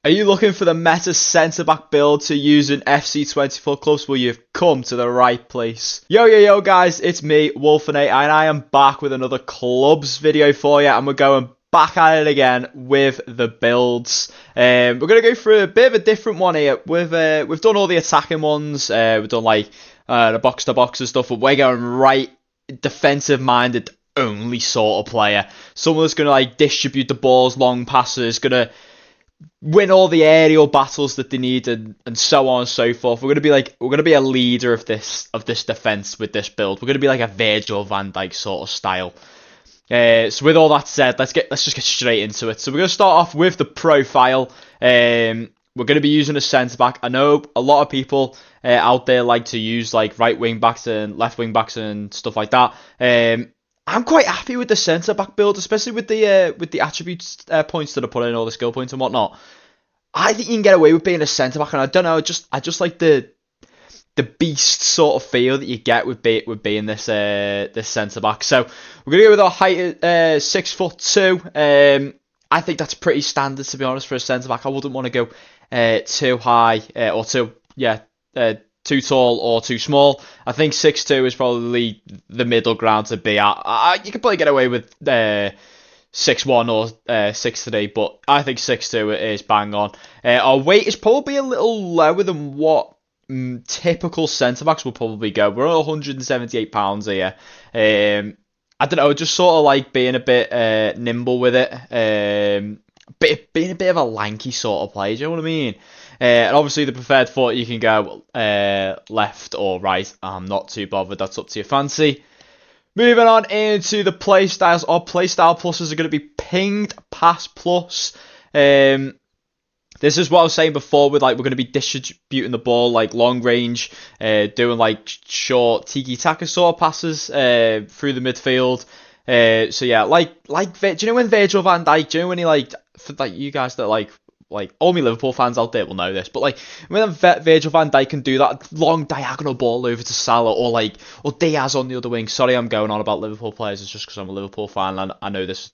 Are you looking for the meta centre-back build to use in FC24 clubs? Well, you've come to the right place. Yo guys, it's me, Wolfenate, and I am back with another clubs video for you, and we're going back at it again with the builds. We're going to go through a bit of a different one here. We've done all the attacking ones, we've done like the box-to-box and stuff, but we're going right defensive-minded only sort of player. Someone that's going to like distribute the balls, long passes, going to win all the aerial battles that they need, and so on and so forth. We're gonna be a leader of this defense with this build. We're gonna be like a Virgil van Dijk sort of style. So with all that said, let's just get straight into it. So we're gonna start off with the profile. We're gonna be using a centre back. I know a lot of people out there like to use like right wing backs and left wing backs and stuff like that. I'm quite happy with the centre back build, especially with the attributes points that are put in, all the skill points and whatnot. I think you can get away with being a centre back, and I don't know, I just like the beast sort of feel that you get with being this centre back. So we're gonna go with our height at 6'2". I think that's pretty standard, to be honest, for a centre back. I wouldn't want to go too high or too tall or too small. I think 6'2" is probably the middle ground to be at. You could probably get away with 6'1" or 6'3", but I think 6'2" is bang on. Our weight is probably a little lower than what typical centre backs will probably go. We're at £178 here. I don't know, just sort of like being a bit nimble with it. Being a bit of a lanky sort of player, do you know what I mean? And obviously the preferred foot, you can go left or right. I'm not too bothered, that's up to your fancy. Moving on into the playstyles. Our playstyle pluses are going to be pinged pass plus. This is what I was saying before with like we're going to be distributing the ball like long range, doing like short tiki-taka sort of passes through the midfield. So yeah, do you know when Virgil van Dijk, do you know when he like, for like you guys that like all my Liverpool fans out there will know this, but like when Virgil van Dijk can do that long diagonal ball over to Salah or Diaz on the other wing. Sorry, I'm going on about Liverpool players. It's just because I'm a Liverpool fan and I know this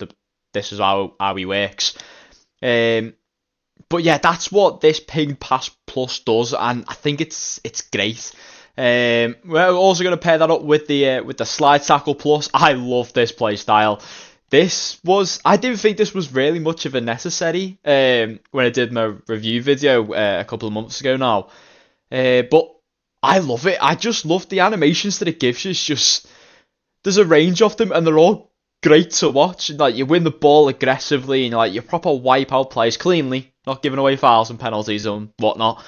is how he works. But yeah, that's what this ping pass plus does, and I think it's great. We're also going to pair that up with the slide tackle plus. I love this play style. I didn't think this was really much of a necessary when I did my review video a couple of months ago now. But I love it. I just love the animations that it gives you. It's just, there's a range of them and they're all great to watch. Like you win the ball aggressively and like you proper wipe out players cleanly, not giving away fouls and penalties and whatnot.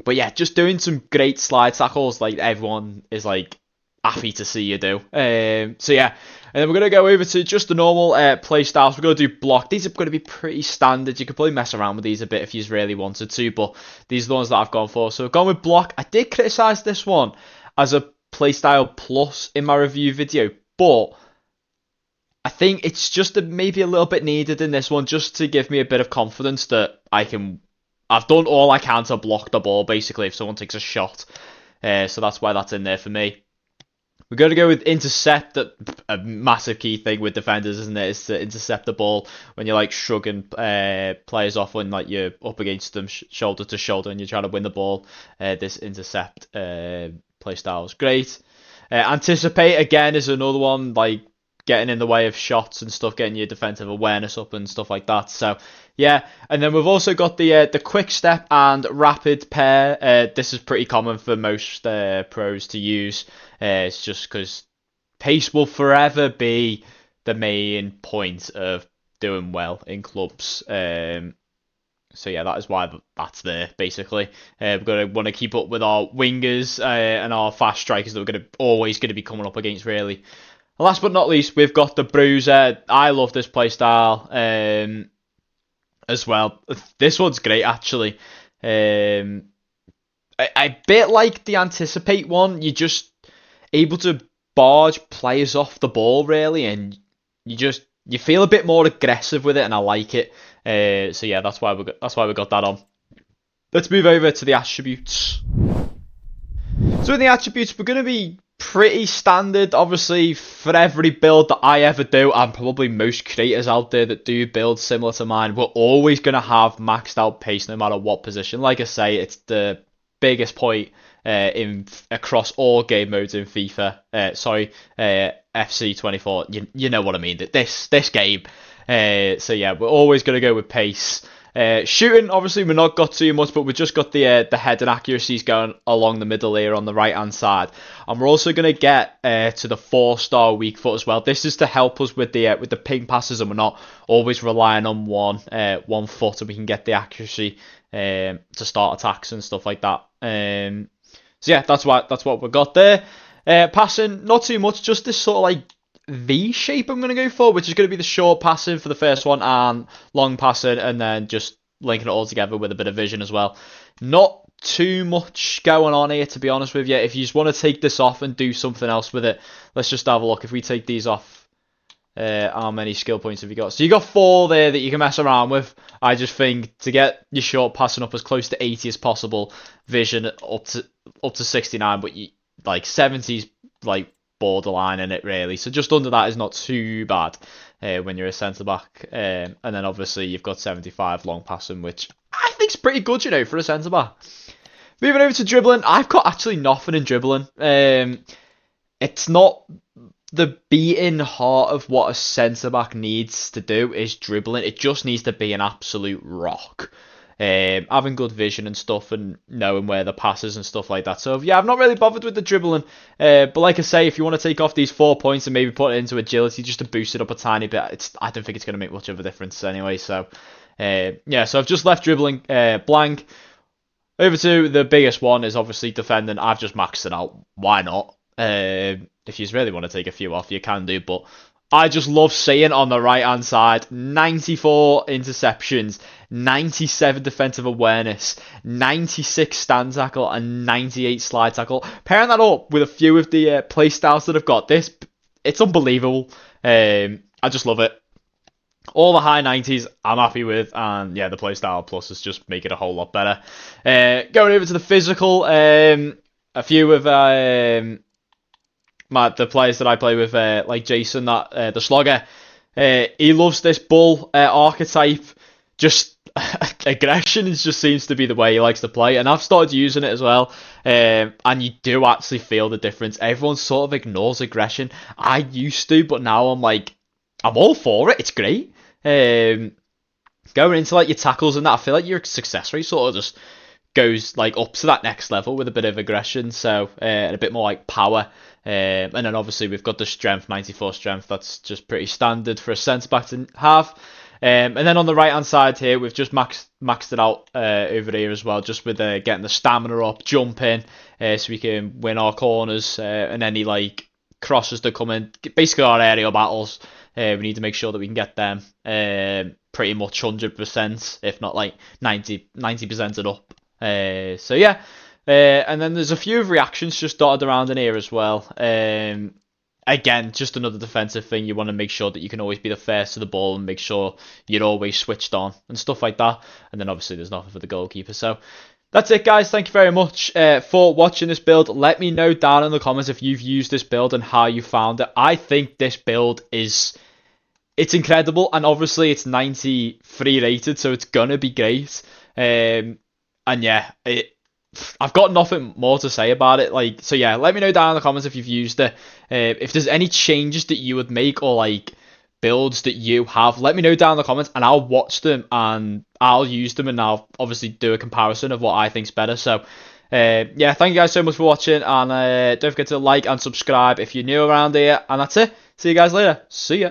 But yeah, just doing some great slide tackles like everyone is like happy to see you do. So yeah, and then we're going to go over to just the normal play styles. We're going to do block. These are going to be pretty standard. You could probably mess around with these a bit if you really wanted to, but these are the ones that I've gone for. So we've gone with block. I did criticise this one as a playstyle plus in my review video, but I think it's just maybe a little bit needed in this one just to give me a bit of confidence that I've done all I can to block the ball, basically, if someone takes a shot. So that's why that's in there for me. We're going to go with intercept. A massive key thing with defenders, isn't it? Is to intercept the ball when you're like shrugging players off when like you're up against them shoulder to shoulder and you're trying to win the ball. This intercept play style is great. Anticipate again is another one, like getting in the way of shots and stuff, getting your defensive awareness up and stuff like that. So yeah, and then we've also got the quick step and rapid pair. This is pretty common for most pros to use. It's just because pace will forever be the main point of doing well in clubs. So yeah, that is why that's there, basically. We're going to want to keep up with our wingers and our fast strikers that we're always going to be coming up against, really. And last but not least, we've got the bruiser. I love this playstyle as well. This one's great, actually. A bit like the anticipate one, you're just able to barge players off the ball, really, and you feel a bit more aggressive with it, and I like it. So yeah, that's why we got that on. Let's move over to the attributes. So in the attributes, we're going to be pretty standard, obviously, for every build that I ever do, and probably most creators out there that do builds similar to mine, we're always going to have maxed out pace no matter what position. Like I say, it's the biggest point in across all game modes in FIFA. FC24. You know what I mean. This game. So yeah, we're always going to go with pace. Shooting, obviously, we've not got too much, but we've just got the head and accuracies going along the middle here on the right hand side, and we're also going to get to the 4-star weak foot as well. This is to help us with the ping passes, and we're not always relying on one foot, and we can get the accuracy to start attacks and stuff like that. So yeah, that's what we've got there. Passing, not too much, just this sort of like V shape I'm going to go for, which is going to be the short passing for the first one and long passing, and then just linking it all together with a bit of vision as well. Not too much going on here, to be honest with you. If you just want to take this off and do something else with it, let's just have a look. If we take these off, how many skill points have you got? So you got 4 there that you can mess around with. I just think to get your short passing up as close to 80 as possible, vision up to 69, but like 70's like borderline in it really, so just under that is not too bad when you're a centre back, and then obviously you've got 75 long passing, which I think's pretty good, you know, for a centre back. Moving over to dribbling, I've got actually nothing in dribbling. It's not the beating heart of what a centre back needs to do is dribbling. It just needs to be an absolute rock. Having good vision and stuff, and knowing where the passes and stuff like that. So yeah, I'm not really bothered with the dribbling, but like I say, if you want to take off these 4 points and maybe put it into agility just to boost it up a tiny bit, I don't think it's going to make much of a difference anyway. So yeah, so I've just left dribbling blank. Over to the biggest one is obviously defending. I've just maxed it out. Why not? If you really want to take a few off, you can do, but I just love seeing on the right hand side 94 interceptions, 97 defensive awareness, 96 stand tackle, and 98 slide tackle. Pairing that up with a few of the play styles that I've got, it's unbelievable. I just love it. All the high 90s I'm happy with, and yeah, the playstyle pluses just make it a whole lot better. Going over to the physical, a few of the players that I play with, like Jason, the slogger, he loves this bull archetype. Just aggression just seems to be the way he likes to play, and I've started using it as well. And you do actually feel the difference. Everyone sort of ignores aggression. I used to, but now I'm all for it. It's great. Going into like your tackles and that, I feel like your success rate sort of just goes like up to that next level with a bit of aggression, so and a bit more like power. And then obviously we've got the strength, 94 strength. That's just pretty standard for a centre back to have. And then on the right hand side here, we've just maxed it out over here as well, just with getting the stamina up, jumping, so we can win our corners and any like crosses that come in. Basically our aerial battles, we need to make sure that we can get them pretty much 100%, if not like 90% and up. So yeah, and then there's a few reactions just dotted around in here as well. Again, just another defensive thing. You want to make sure that you can always be the first to the ball and make sure you're always switched on and stuff like that. And then obviously there's nothing for the goalkeeper. So that's it, guys. Thank you very much for watching this build. Let me know down in the comments if you've used this build and how you found it. I think this build it's incredible, and obviously it's 93 rated, so it's gonna be great. And yeah, I've got nothing more to say about it. So yeah, let me know down in the comments if you've used it. If there's any changes that you would make, or like builds that you have, let me know down in the comments, and I'll watch them and I'll use them, and I'll obviously do a comparison of what I think's better. So yeah, thank you guys so much for watching, and don't forget to like and subscribe if you're new around here. And that's it. See you guys later. See ya.